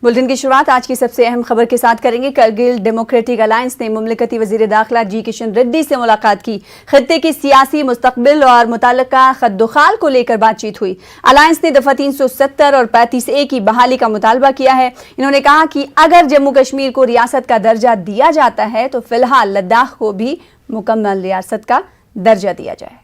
Bulletin की शुरुआत आज की सबसे अहम खबर के साथ करेंगे। करगिल डेमोक्रेटिक अलायंस ने मुमलिकती वजीर दाखिला जी किशन रेड्डी से मुलाकात की। खित्ते की सियासी मुस्तकबिल और मुताल्लिका खद्दोखाल को लेकर बातचीत हुई। अलायंस ने दफा 370 और 35A की बहाली का मुतालबा किया है। इन्होंने कहा कि अगर जम्मू कश्मीर को रियासत का दर्जा दिया जाता है तो फिलहाल लद्दाख को भी मुकम्मल रियासत का दर्जा दिया जाए।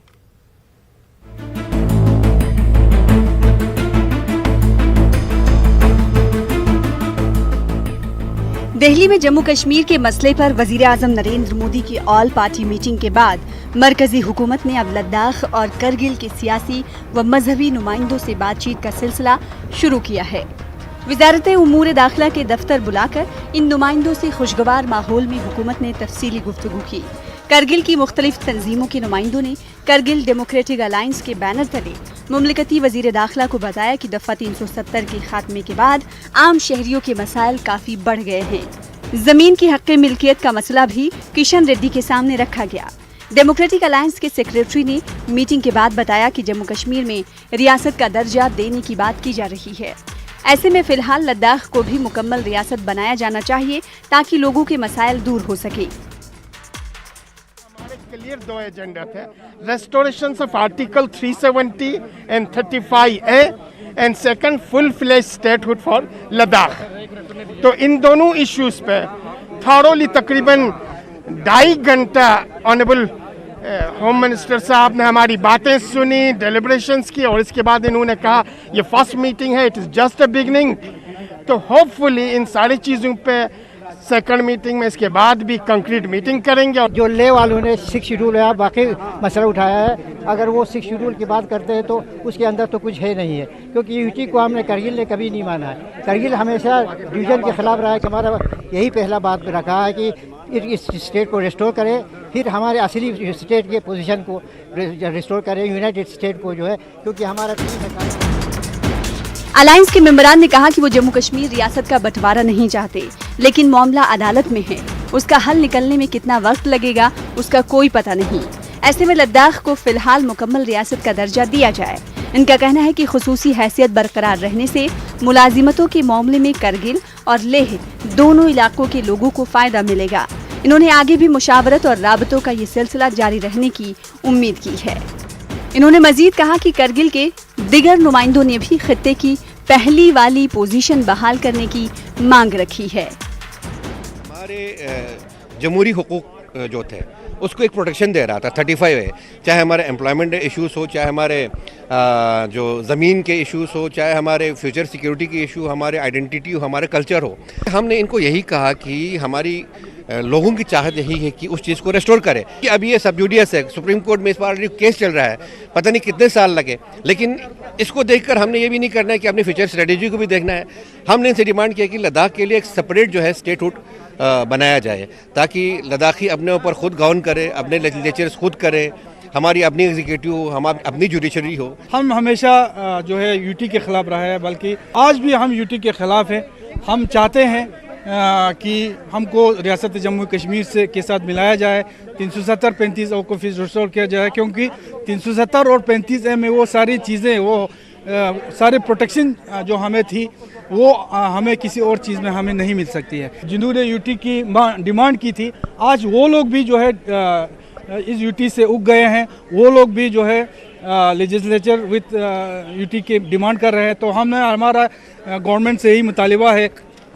दिल्ली में जम्मू कश्मीर के मसले पर वजीर आजम नरेंद्र मोदी की ऑल पार्टी मीटिंग के बाद मरकजी हुकूमत ने अब लद्दाख और करगिल के सियासी व मजहबी नुमाइंदों से बातचीत का सिलसिला शुरू किया है। वजारत उमूर दाखिला के दफ्तर बुलाकर इन नुमाइंदों से खुशगवार माहौल में हुकूमत ने तफसीली गुफ्तगू की। करगिल की मुख्तलिफ तंजीमों के नुमाइंदों ने करगिल डेमोक्रेटिक अलायंस के बैनर तले मुमलिकती वजीर दाखिला को बताया कि दफा 370 के खात्मे के बाद आम शहरियों के मसाइल काफी बढ़ गए हैं। जमीन की हक़ मिल्कियत का मसला भी किशन रेड्डी के सामने रखा गया। डेमोक्रेटिक अलायंस के सेक्रेटरी ने मीटिंग के बाद बताया कि जम्मू कश्मीर में रियासत का दर्जा देने की बात की जा रही है। ऐसे में फिलहाल लद्दाख को भी मुकम्मल रियासत बनाया जाना चाहिए ताकि लोगों के मसाइल दूर हो सके। क्लियर दो एजेंडा थे, restoration of article 370 and 35A and second full fledge statehood for Ladakh. तो इन दोनों इश्यूज पे थॉरोली तकरीबन 2.5 घंटा ऑनरेबल होम मिनिस्टर साहब ने हमारी बातें सुनी, डेलिब्रेशंस की, और इसके बाद इन्होंने कहा ये फर्स्ट मीटिंग है, it is just a beginning. तो होपफुली इन सारी चीज़ों पे सेकंड मीटिंग में इसके बाद भी कंक्रीट मीटिंग करेंगे। जो ले वालों ने 6 शेड्यूल है बाकी मसला उठाया है, अगर वो 6 शेड्यूल की बात करते हैं तो उसके अंदर तो कुछ है नहीं है, क्योंकि यूटी को हमने करगिल ने कभी नहीं माना है। करगिल हमेशा डिवीजन के खिलाफ रहा है कि हमारा यही पहला बात रखा है कि इस स्टेट को रिस्टोर करें, फिर हमारे असली स्टेट के पोजीशन को रिस्टोर करें, यूनाइटेड स्टेट को जो है, क्योंकि हमारा अलायंस के मेंबरान ने कहा कि वो जम्मू कश्मीर रियासत का बंटवारा नहीं चाहते, लेकिन मामला अदालत में है। उसका हल निकलने में कितना वक्त लगेगा उसका कोई पता नहीं। ऐसे में लद्दाख को फिलहाल मुकम्मल रियासत का दर्जा दिया जाए। इनका कहना है कि खुसूसी हैसियत बरकरार रहने से मुलाजिमतों के मामले में करगिल और लेह दोनों इलाकों के लोगों को फायदा मिलेगा। इन्होंने आगे भी मुशावरत और राबतों का ये सिलसिला जारी रहने की उम्मीद की है। इन्होंने मजीद कहा कि करगिल के दिगर नुमाइंदों ने भी खित्ते की पहली वाली पोजीशन बहाल करने की मांग रखी है। हमारे जमहूरी हुकूक जो थे उसको एक प्रोटेक्शन दे रहा था 35 है, चाहे हमारे एम्प्लॉयमेंट इश्यूज़ हो, चाहे हमारे जो ज़मीन के इश्यूज़ हो, चाहे हमारे फ्यूचर सिक्योरिटी के इशू, हमारे आइडेंटिटी हो, हमारे कल्चर हो। हमने इनको यही कहा कि हमारी लोगों की चाहत यही है कि उस चीज़ को रेस्टोर करें। कि अभी ये सब जुडियस है, सुप्रीम कोर्ट में इस बार केस चल रहा है, पता नहीं कितने साल लगे, लेकिन इसको देखकर हमने ये भी नहीं करना है कि अपनी फ्यूचर स्ट्रेटेजी को भी देखना है। हमने इनसे डिमांड किया कि लद्दाख के लिए एक सेपरेट जो है स्टेटहुड बनाया जाए, ताकि लद्दाखी अपने ऊपर खुद गवर्न करे, अपने लेजिस्लेचर्स खुद करे, हमारी अपनी एग्जीक्यूटिव हो, हमारी अपनी जुडिशरी हो। हम हमेशा जो है यूटी के खिलाफ रहा है, बल्कि आज भी हम यूटी के खिलाफ हैं। हम चाहते हैं कि हमको रियासत जम्मू कश्मीर से के साथ मिलाया जाए, 370 35A को फिर रिस्टोर किया जाए, क्योंकि 370 और 35A में वो सारी चीज़ें, वो सारे प्रोटेक्शन जो हमें थी वो हमें किसी और चीज़ में हमें नहीं मिल सकती है। जिन्होंने यूटी की डिमांड की थी, आज वो लोग भी जो है इस यूटी से उग गए हैं, वो लोग भी जो है लेजिस्लेचर विथ यूटी के डिमांड कर रहे हैं। तो हमारा गवर्नमेंट से यही मुतालिबा है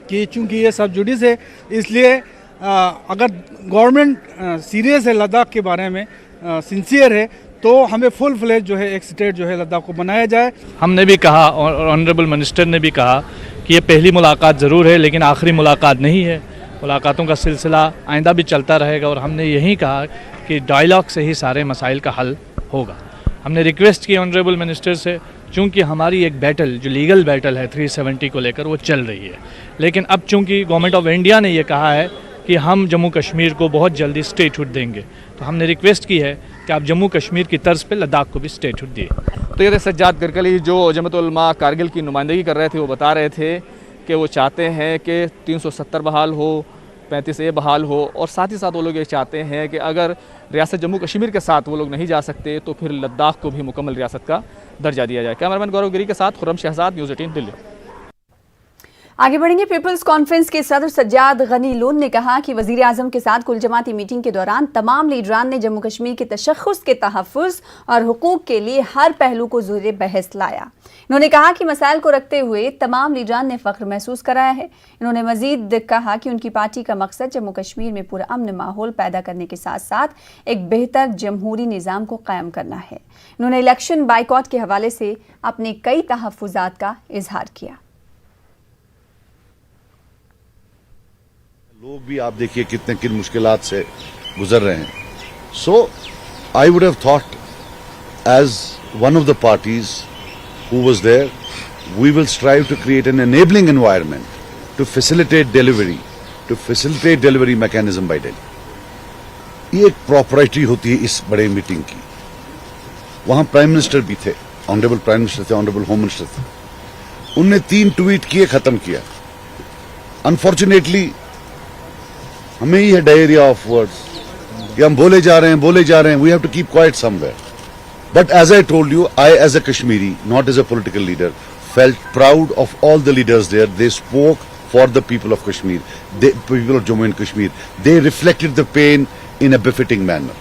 कि चूँकि ये सब जुडिस है, इसलिए अगर गवर्नमेंट सीरियस है लद्दाख के बारे में, सिंसियर है, तो हमें फुल फ्लेज जो है एक स्टेट जो है लद्दाख को बनाया जाए। हमने भी कहा और ऑनरेबल मिनिस्टर ने भी कहा कि ये पहली मुलाकात ज़रूर है, लेकिन आखिरी मुलाकात नहीं है। मुलाकातों का सिलसिला आइंदा भी चलता रहेगा और हमने यही कहा कि डायलॉग से ही सारे मसाइल का हल होगा। हमने रिक्वेस्ट की ऑनरेबल मिनिस्टर से, चूँकि हमारी एक बैटल जो लीगल बैटल है 370 को लेकर वो चल रही है, लेकिन अब चूँकि गवर्नमेंट ऑफ इंडिया ने ये कहा है कि हम जम्मू कश्मीर को बहुत जल्दी स्टेटहुड देंगे, तो हमने रिक्वेस्ट की है कि आप जम्मू कश्मीर की तर्ज पे लद्दाख को भी स्टेटहुड दिए। तो ये थे सज्जाद करकली जो जमअतुल उलमा कारगिल की नुमाइंदगी कर रहे थे। वो बता रहे थे कि वो चाहते हैं कि 370 बहाल हो, 35A बहाल हो, और साथ ही साथ वो लोग ये चाहते हैं कि अगर रियासत जम्मू कश्मीर के साथ वो लोग नहीं जा सकते तो फिर लद्दाख को भी मुकम्मल रियासत का दर्जा दिया जाए। कैमरामैन गौरव गिरी के साथ खुर्रम शहजाद, न्यूज़ 18 दिल्ली। आगे बढ़ेंगे। पीपल्स कॉन्फ्रेंस के सदर सज्जाद गनी लोन ने कहा कि वजीर आजम के साथ कुल जमाती मीटिंग के दौरान तमाम लीडरान ने जम्मू कश्मीर के तशख़्ख़ुस के तहफ़्फ़ुज़ और हुकूक के लिए हर पहलू को ज़ोरे बहस लाया। इन्होंने कहा कि मसाइल को रखते हुए तमाम लीडरान ने फ़ख्र महसूस कराया है। इन्होंने मजीद कहा कि उनकी पार्टी का मकसद जम्मू कश्मीर में पुरअमन माहौल पैदा करने के साथ साथ एक बेहतर जमहूरी निज़ाम को कायम करना है। इन्होंने इलेक्शन बाइकॉट के हवाले से अपने कई तहफ़्फ़ुज़ात का इजहार किया। लोग भी आप देखिए किन मुश्किलात से गुजर रहे हैं। So I would have thought as one of the parties who was there, we will strive to create an enabling environment to facilitate delivery mechanism by Delhi. ये एक प्रॉपरिटी होती है इस बड़े मीटिंग की। वहां प्राइम मिनिस्टर भी थे, ऑनरेबल प्राइम मिनिस्टर थे, ऑनरेबल होम मिनिस्टर थे। उनने 3 ट्वीट किए, खत्म किया। अनफॉर्चुनेटली हमें ही है डायरिया ऑफ वर्ड्स कि हम बोले जा रहे हैं, we have to keep quiet somewhere. But as I told you, I as a Kashmiri, not as a political leader, felt proud of all the leaders there. They spoke for the people of Kashmir, people of Jammu and Kashmir. They reflected the pain in a befitting manner.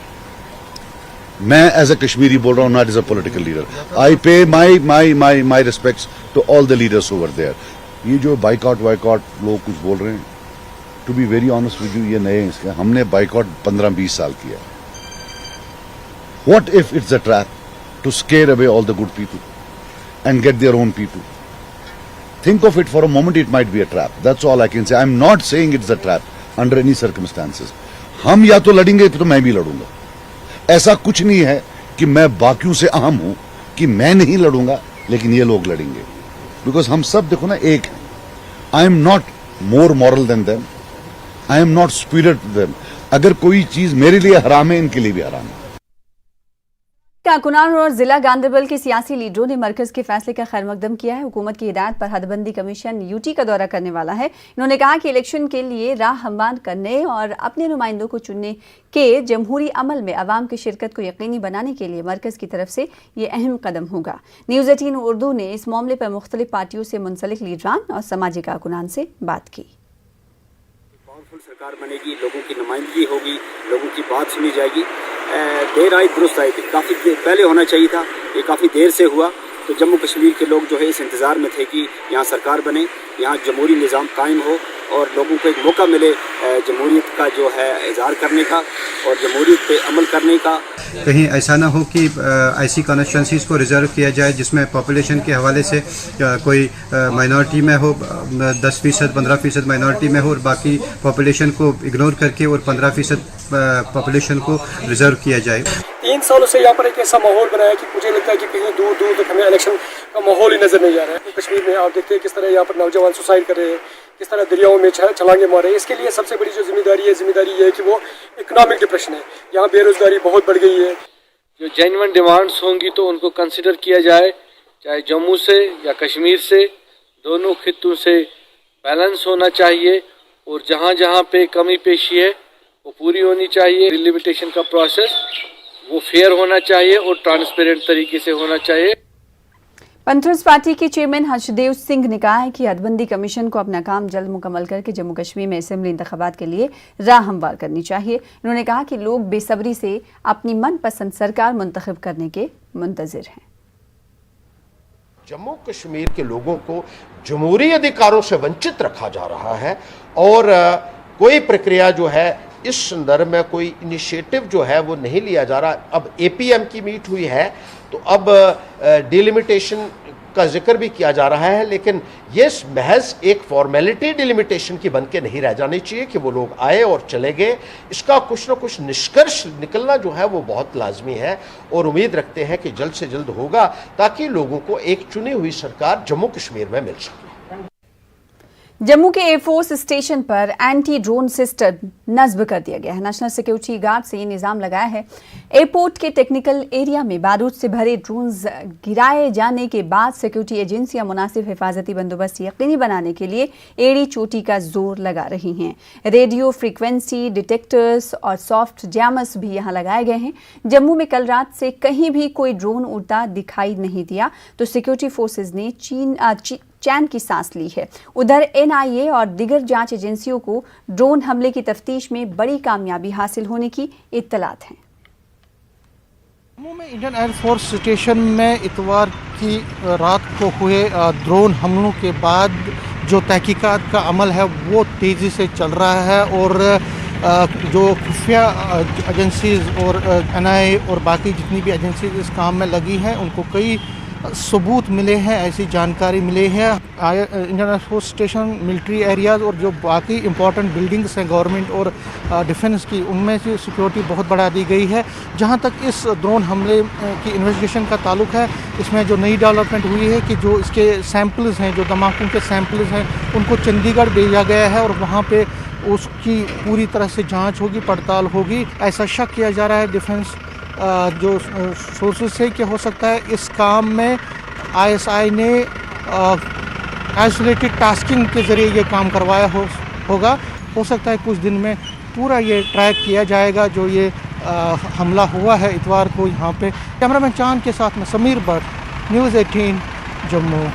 मैं as a Kashmiri बोल रहा हूं, not as a political leader. I pay my respects to all the leaders over there. ये जो boycott लोग कुछ बोल रहे हैं, to be very honest with you, ये नए इसके हमने बाइकआउट 15-20 साल किया। What if it's a trap to scare away all the good people and get their own people? Think of it for a moment, it might be a trap. That's all I can say. I am not saying it's a trap under any circumstances. हम या तो लड़ेंगे तो मैं भी लड़ूंगा। ऐसा कुछ नहीं है कि मैं बाकियों से अहम हूं कि मैं नहीं लड़ूंगा लेकिन ये लोग लड़ेंगे, बिकॉज हम सब देखो ना एक हैं। I am not more moral than them, I am not superior to them. अगर कोई चीज मेरे लिए हराम है, इनके लिए भी हराम है। कारकुनान और जिला गांधरबल के सियासी लीडरों ने मरकज के फैसले का खैर मकदम किया है। हुकूमत की हिदायत पर हदबंदी कमीशन यूटी का दौरा करने वाला है। इन्होंने कहा कि इलेक्शन के लिए राह हमवार करने और अपने नुमाइंदों को चुनने के जमहूरी अमल में अवाम की शिरकत को यकीनी बनाने के लिए मरकज की तरफ से ये अहम कदम होगा। न्यूज़ 18 उर्दू ने इस मामले पर मुख्तलिफ पार्टियों से मुंसलिक लीडरान और समाजी कारकुनान से बात की। सरकार बनेगी, लोगों की नुमाइंदगी होगी, लोगों की बात सुनी जाएगी। देर आई दुरुस्त आई थी, काफ़ी पहले होना चाहिए था, ये काफ़ी देर से हुआ। तो जम्मू कश्मीर के लोग जो है इस इंतज़ार में थे कि यहाँ सरकार बने, यहाँ जमहूरी निज़ाम कायम हो और लोगों को एक मौका मिले जमहूरियत का जो है इज़हार करने का और जमहूरियत पे अमल करने का। कहीं ऐसा ना हो कि ऐसी कॉन्स्टिट्यूंसीज़ को रिज़र्व किया जाए जिसमें पॉपुलेशन के हवाले से कोई माइनॉरिटी में हो, 10%, 15% माइनॉरिटी में हो और बाकी पॉपुलेशन को इग्नोर करके और 15% पॉपुलेशन को रिज़र्व किया जाए। 3 सालों से यहाँ पर एक ऐसा माहौल बनाया कि मुझे लगता है कि कहीं दूर दूर तक हमें इलेक्शन का माहौल ही नजर नहीं आ रहा है। कश्मीर में आप देखते हैं किस तरह यहाँ पर नौजवान सुसाइड कर रहे हैं, किस तरह दरियाओं में छलांगे मार रहे हैं। इसके लिए सबसे बड़ी जो जिम्मेदारी ये है कि वो इकोनॉमिक डिप्रेशन है। यहाँ बेरोजगारी बहुत बढ़ गई है। जो जेन्युइन डिमांड्स होंगी तो उनको कंसिडर किया जाए, चाहे जम्मू से या कश्मीर से, दोनों खित्तों से बैलेंस होना चाहिए और जहाँ जहाँ पे कमी पेशी है वो पूरी होनी चाहिए। डिलिमिटेशन का प्रोसेस वो फेयर होना चाहिए और ट्रांसपेरेंट तरीके से होना चाहिए। पंथर्स पार्टी के चेयरमैन हर्षदेव सिंह ने कहा है कि हदबंदी कमीशन को अपना काम जल्द मुकम्मल करके जम्मू कश्मीर में असेंबली इंतखाबात के लिए राह हमवार करनी चाहिए। उन्होंने कहा कि लोग बेसब्री से अपनी मनपसंद सरकार मुंतखब करने के मुंतजिर हैं। जम्मू कश्मीर के लोगों को जमहूरी अधिकारों से वंचित रखा जा रहा है और कोई प्रक्रिया जो है इस संदर्भ में कोई इनिशिएटिव जो है वो नहीं लिया जा रहा। अब एपीएम की मीट हुई है तो अब डिलिमिटेशन का जिक्र भी किया जा रहा है, लेकिन ये महज एक फॉर्मेलिटी डिलिमिटेशन की बन के नहीं रह जानी चाहिए कि वो लोग आए और चले गए। इसका कुछ ना कुछ निष्कर्ष निकलना जो है वो बहुत लाजमी है और उम्मीद रखते हैं कि जल्द से जल्द होगा ताकि लोगों को एक चुनी हुई सरकार जम्मू कश्मीर में मिल सके। जम्मू के एयरफोर्स स्टेशन पर एंटी ड्रोन सिस्टम नस्ब कर दिया गया है। नेशनल सिक्योरिटी गार्ड से ये निज़ाम लगाया है। एयरपोर्ट के टेक्निकल एरिया में बारूद से भरे ड्रोन्स गिराए जाने के बाद सिक्योरिटी एजेंसियां मुनासिब हिफाजती बंदोबस्त यकीनी बनाने के लिए एड़ी चोटी का जोर लगा रही हैं। रेडियो फ्रीक्वेंसी डिटेक्टर्स और सॉफ्ट जैमर्स भी यहाँ लगाए गए हैं। जम्मू में कल रात से कहीं भी कोई ड्रोन उड़ता दिखाई नहीं दिया तो सिक्योरिटी फोर्सेज ने चैन की सांस ली है। उधर NIA और दीगर जांच एजेंसियों को ड्रोन हमले की तफ्तीश में बड़ी कामयाबी हासिल होने की इत्तलात हैं। जम्मू में इंडियन एयरफोर्स स्टेशन में इतवार की रात को हुए ड्रोन हमलों के बाद जो तहकीकात का अमल है वो तेज़ी से चल रहा है और जो खुफिया एजेंसीज़ और NIA और बाकी जितनी भी एजेंसीज इस काम में लगी हैं उनको कई सबूत मिले हैं, ऐसी जानकारी मिली है। Indian air force station, military areas और जो बाकी इंपॉर्टेंट बिल्डिंग्स हैं गवर्नमेंट और डिफेंस की, उनमें से सिक्योरिटी बहुत बढ़ा दी गई है। जहां तक इस ड्रोन हमले की इन्वेस्टिगेशन का ताल्लुक है, इसमें जो नई डेवलपमेंट हुई है कि जो इसके सैंपल्स हैं, जो धमाकों के सैंपल्स हैं, उनको चंडीगढ़ भेजा गया है और वहाँ पे उसकी पूरी तरह से जांच होगी, पड़ताल होगी। ऐसा शक किया जा रहा है डिफेंस जो सोर्सेज से कि हो सकता है इस काम में ISI ने आइसोलेटेड टास्किंग के ज़रिए ये काम करवाया होगा। हो सकता है कुछ दिन में पूरा ये ट्रैक किया जाएगा जो ये हमला हुआ है इतवार को यहाँ पे। कैमरामैन चांद के साथ में समीर भट्ट, न्यूज़ 18 जम्मू।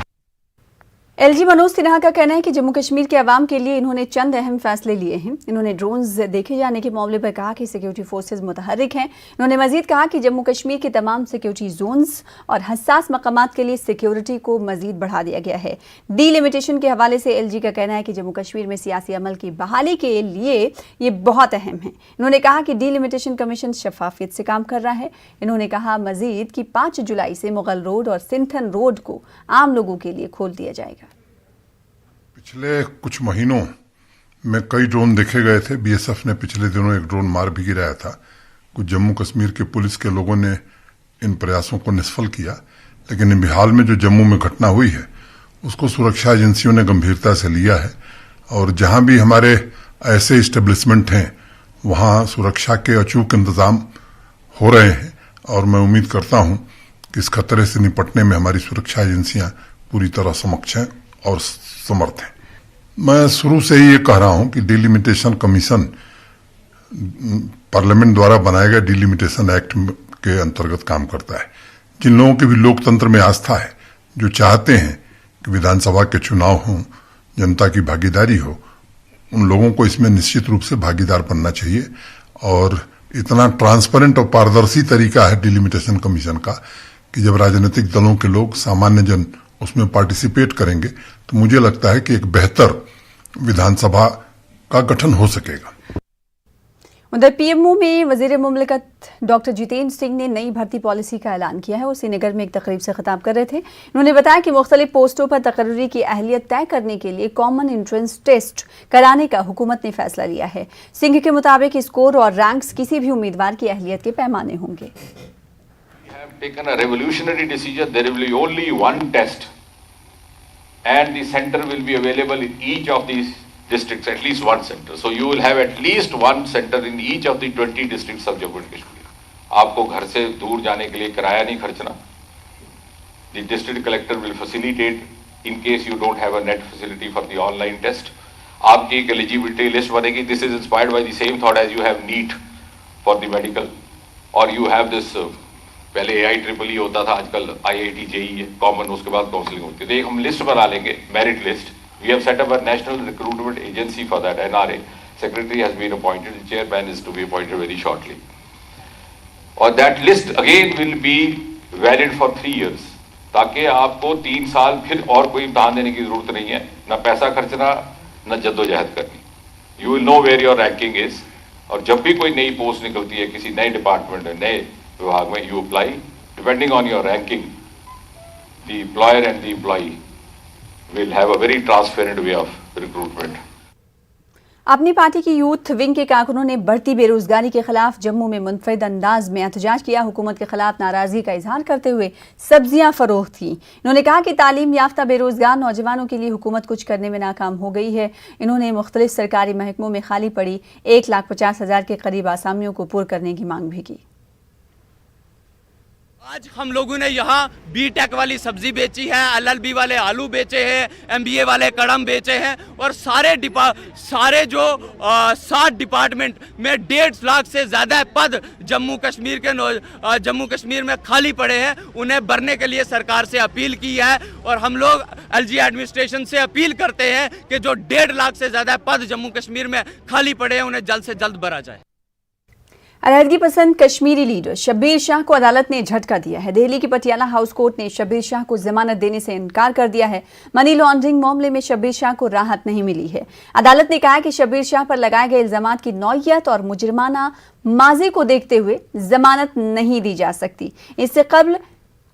LG मनोज सिन्हा का कहना है कि जम्मू कश्मीर के अवाम के लिए इन्होंने चंद अहम फैसले लिए हैं। इन्होंने ड्रोन्स देखे जाने के मामले पर कहा कि सिक्योरिटी फोर्सेज मुतहर्रिक हैं। इन्होंने मजीद कहा कि जम्मू कश्मीर के तमाम सिक्योरिटी जोन्स और हसास मकामात के लिए सिक्योरिटी को मजीद बढ़ा दिया गया है। डीलिमिटेशन के हवाले से LG का कहना है कि जम्मू कश्मीर में सियासी अमल की बहाली के लिए ये बहुत अहम है। इन्होंने कहा कि डीलिमिटेशन कमीशन शफाफियत से काम कर रहा है। इन्होंने कहा मजीद कि 5 जुलाई से मुगल रोड और सिंथन रोड को आम लोगों के लिए खोल दिया जाएगा। पिछले कुछ महीनों में कई ड्रोन देखे गए थे। BSF ने पिछले दिनों एक ड्रोन मार भी गिराया था। कुछ जम्मू कश्मीर के पुलिस के लोगों ने इन प्रयासों को निष्फल किया, लेकिन हाल में जो जम्मू में घटना हुई है उसको सुरक्षा एजेंसियों ने गंभीरता से लिया है और जहां भी हमारे ऐसे इस्टेब्लिशमेंट हैं वहां सुरक्षा के अचूक इंतजाम हो रहे हैं और मैं उम्मीद करता हूं कि इस खतरे से निपटने में हमारी सुरक्षा एजेंसियां पूरी तरह सक्षम हैं और समर्थ हैं। मैं शुरू से ही ये कह रहा हूं कि डिलिमिटेशन कमीशन पार्लियामेंट द्वारा बनाए गए डिलिमिटेशन एक्ट के अंतर्गत काम करता है। जिन लोगों की भी लोकतंत्र में आस्था है, जो चाहते हैं कि विधानसभा के चुनाव हों, जनता की भागीदारी हो, उन लोगों को इसमें निश्चित रूप से भागीदार बनना चाहिए। और इतना ट्रांसपेरेंट और पारदर्शी तरीका है डिलिमिटेशन कमीशन का कि जब राजनीतिक दलों के लोग, सामान्य जन उसमें पार्टिसिपेट करेंगे तो मुझे लगता है कि एक बेहतर विधानसभा का गठन हो सकेगा। उधर PMO में वजीर मुमलिकत डॉक्टर जितेंद्र सिंह ने नई भर्ती पॉलिसी का ऐलान किया है। वो श्रीनगर में एक तकरीब से खिताब कर रहे थे। उन्होंने बताया कि मुख्तलिफ पोस्टों पर तकर्री की अहलियत तय करने के लिए कॉमन एंट्रेंस टेस्ट कराने का हुकूमत ने फैसला लिया है। सिंह के मुताबिक स्कोर और रैंक्स किसी भी उम्मीदवार की अहलियत के पैमाने होंगे। Taken a revolutionary decision. There will be only one test and the center will be available in each of these districts, at least one center. So you will have at least one center in each of the 20 districts of Jammu and Kashmir. आपको घर से दूर जाने के लिए किराया नहीं खर्चना. The district collector will facilitate in case you don't have a net facility for the online test. आपकी एक eligibility list बनेगी. This is inspired by the same thought as you have NEET for the medical or you have this पहले AIEEE होता था, आजकल IIT JEE है common, उसके बाद काउंसलिंग होती है। तो एक हम लिस्ट बना लेंगे, merit list. We have set up a national recruitment agency for that, NRA। Secretary has been appointed, chairman is to be appointed very shortly. और that list again will be valid for 3 years, ताकि आपको 3 साल फिर और कोई इम्तहान देने की जरूरत नहीं है, ना पैसा खर्चना, न जद्दोजहद करनी। You will know where your ranking is. और जब भी कोई नई पोस्ट निकलती है किसी नए डिपार्टमेंट में, नए विभाग में, you apply depending on your ranking. The employer and the employee will have a very transparent way of recruitment. अपनी पार्टी की यूथ विंग के कारकुनों ने बढ़ती बेरोजगारी के खिलाफ जम्मू में मुनफरिद अंदाज में एहतजाज किया। हुकूमत के खिलाफ नाराजगी का इजहार करते हुए सब्जियां फरोख्त की। इन्होंने कहा कि तालीम याफ्ता बेरोजगार नौजवानों के लिए हुकूमत कुछ करने में नाकाम हो गई है। इन्होंने मुख्तलिफ सरकारी महकमों में खाली पड़ी 1,50,000 के करीब आसामियों को पुर करने की मांग भी की। आज हम लोगों ने यहाँ बीटेक वाली सब्जी बेची है, LLB वाले आलू बेचे हैं, MBA वाले कड़म बेचे हैं और सारे जो 7 डिपार्टमेंट में 1.5 लाख से ज़्यादा पद जम्मू कश्मीर में खाली पड़े हैं, उन्हें भरने के लिए सरकार से अपील की है। और हम लोग LG एडमिनिस्ट्रेशन से अपील करते हैं कि जो 1.5 लाख से ज़्यादा पद जम्मू कश्मीर में खाली पड़े हैं उन्हें जल्द से जल्द भरा जाए। अलहदगी पसंद कश्मीरी लीडर शब्बीर शाह को अदालत ने झटका दिया है। दिल्ली की पटियाला हाउस कोर्ट ने शब्बीर शाह को जमानत देने से इनकार कर दिया है। मनी लॉन्ड्रिंग मामले में शब्बीर शाह को राहत नहीं मिली है। अदालत ने कहा है कि शब्बीर शाह पर लगाए गए इल्जामात की नौयत और मुजरिमाना माजी को देखते हुए जमानत नहीं दी जा सकती। इससे कबल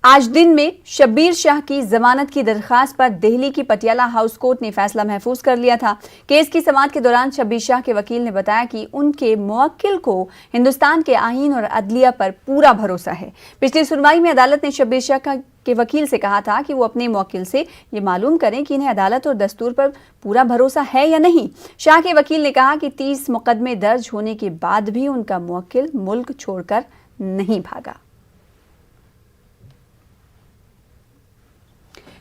आज दिन में शब्बीर शाह की जमानत की दरखास्त पर दिल्ली की पटियाला हाउस कोर्ट ने फैसला महफूज कर लिया था। केस की समाअत के दौरान शब्बीर शाह के वकील ने बताया कि उनके मुवक्किल को हिंदुस्तान के आईन और अदलिया पर पूरा भरोसा है। पिछली सुनवाई में अदालत ने शब्बीर शाह के वकील से कहा था कि वो अपने मुवक्किल से ये मालूम करें कि इन्हें अदालत और दस्तूर पर पूरा भरोसा है या नहीं। शाह के वकील ने कहा कि 30 मुकदमे दर्ज होने के बाद भी उनका मुवक्किल मुल्क छोड़कर नहीं भागा।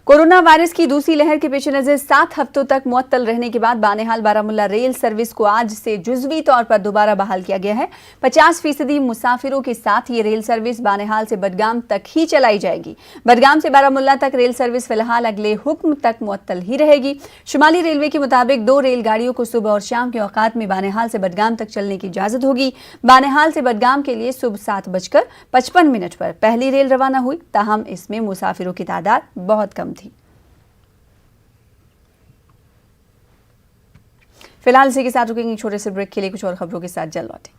कोरोना वायरस की दूसरी लहर के पेश नजर 7 हफ्तों तक मुअत्तल रहने के बाद बानेहाल बारामुल्ला रेल सर्विस को आज से जुज़वी तौर पर दोबारा बहाल किया गया है। 50% मुसाफिरों के साथ ये रेल सर्विस बानेहाल से बडगाम तक ही चलाई जाएगी। बडगाम से बारामुल्ला तक रेल सर्विस फिलहाल अगले हुक्म तक मुअत्तल ही रहेगी। शुमाली रेलवे के मुताबिक 2 रेलगाड़ियों को सुबह और शाम के औकात में बानेहाल से बडगाम तक चलने की इजाजत होगी। बानेहाल से बडगाम के लिए सुबह 7:55 पर पहली रेल रवाना हुई, ताहम इसमें मुसाफिरों की तादाद बहुत कम थी। फिलहाल इसी के साथ रुकेंगे छोटे से ब्रेक के लिए, कुछ और खबरों के साथ जल्द लौटें।